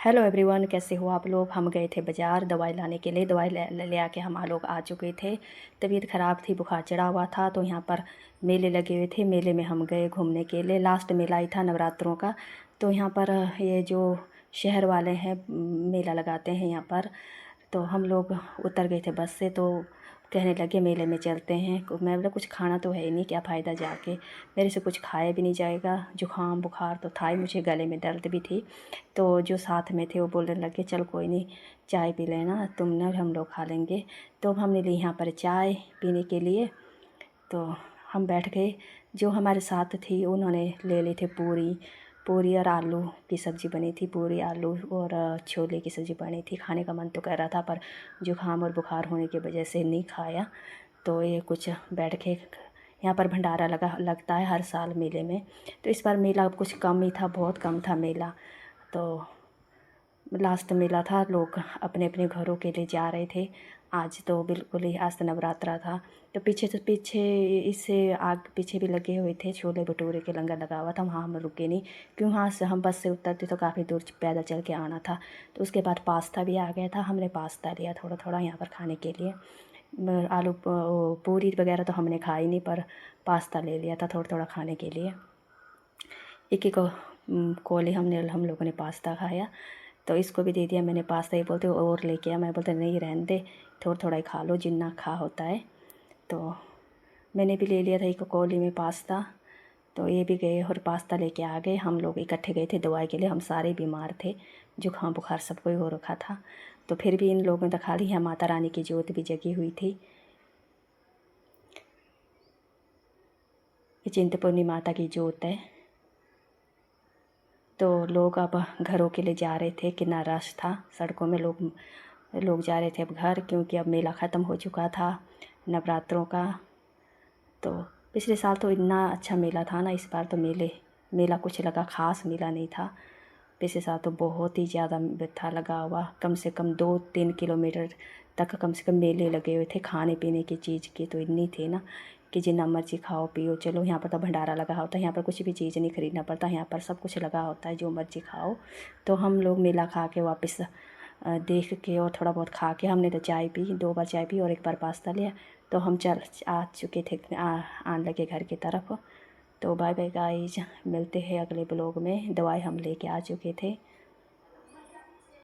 Hello everyone, कैसे हो आप लोग। हम गए थे बाज़ार दवाई लाने के लिए। दवाई ले आके हम लोग आ चुके थे। तबीयत ख़राब थी, बुखार चढ़ा हुआ था, तो यहाँ पर मेले लगे हुए थे। मेले में हम गए घूमने के लिए। लास्ट मेला ही था नवरात्रों का। तो यहाँ पर ये जो शहर वाले हैं मेला लगाते हैं यहाँ पर, तो हम लोग उतर गए थे बस से। तो कहने लगे मेले में चलते हैं। मैं बोला कुछ खाना तो है ही नहीं, क्या फ़ायदा जाके, मेरे से कुछ खाया भी नहीं जाएगा। जुकाम बुखार तो था ही, मुझे गले में दर्द भी थी। तो जो साथ में थे वो बोलने लगे चल कोई नहीं, चाय पी लेना तुम ना, हम लोग खा लेंगे। तो हमने ली यहाँ पर चाय पीने के लिए। तो हम बैठ गए। जो हमारे साथ थी उन्होंने ले ली थी पूरी पूरी और आलू की सब्ज़ी बनी थी। पूरी आलू और छोले की सब्ज़ी बनी थी। खाने का मन तो कर रहा था, पर जुकाम और बुखार होने की वजह से नहीं खाया। तो ये कुछ बैठ के, यहाँ पर भंडारा लगता है हर साल मेले में। तो इस बार मेला कुछ कम ही था, बहुत कम था मेला। तो लास्ट मेला था, लोग अपने अपने घरों के लिए जा रहे थे। आज तो बिल्कुल ही, आज तो नवरात्रा था। तो पीछे इससे आग पीछे भी लगे हुए थे, छोले भटूरे के लंगर लगा हुआ था। वहाँ हम रुके नहीं, क्यों वहाँ से हम बस से उतरते तो काफ़ी दूर पैदल चल के आना था। तो उसके बाद पास्ता भी आ गया था। हमने पास्ता लिया थोड़ा थोड़ा यहाँ पर खाने के लिए। आलू पूरी वगैरह तो हमने खाई नहीं, पर पास्ता ले लिया था थोड़ा थोड़ा खाने के लिए। एक एक कोले हम लोगों ने पास्ता खाया। तो इसको भी दे दिया मैंने पास्ता। ये बोलते और लेके आ, मैं बोलते नहीं रहने दे, थोड़ा थोड़ा ही खा लो जितना खा होता है। तो मैंने भी ले लिया था एक कोली में पास्ता। तो ये भी गए और पास्ता लेके आ गए। हम लोग इकट्ठे गए थे दवाई के लिए, हम सारे बीमार थे, जुकाम बुखार सबको ही हो रखा था। तो फिर भी इन लोगों ने तो खा ली। यहाँ माता रानी की जोत भी जगी हुई थी। ये चिंतपूर्णी माता की जोत है। तो लोग अब घरों के लिए जा रहे थे, कितना रश था सड़कों में। लोग जा रहे थे अब घर, क्योंकि अब मेला ख़त्म हो चुका था नवरात्रों का। तो पिछले साल तो इतना अच्छा मेला था ना, इस बार तो मेला कुछ लगा ख़ास मेला नहीं था। पिछले साल तो बहुत ही ज़्यादा था लगा हुआ, कम से कम 2-3 किलोमीटर तक कम से कम मेले लगे हुए थे। खाने पीने की चीज़ की तो इतनी थी ना कि जितना मर्जी खाओ पियो। चलो यहाँ पर तो भंडारा लगा होता है, यहाँ पर कुछ भी चीज़ नहीं खरीदना पड़ता, यहाँ पर सब कुछ लगा होता है, जो मर्जी खाओ। तो हम लोग मेला खा के वापस देख के और थोड़ा बहुत खा के, हमने तो चाय पी, 2 बार चाय पी और 1 बार पास्ता लिया। तो हम चल आ चुके थे, आने लगे घर की तरफ। तो बाय बाय गाइज, मिलते हैं अगले ब्लॉग में। दवाई हम लेके आ चुके थे।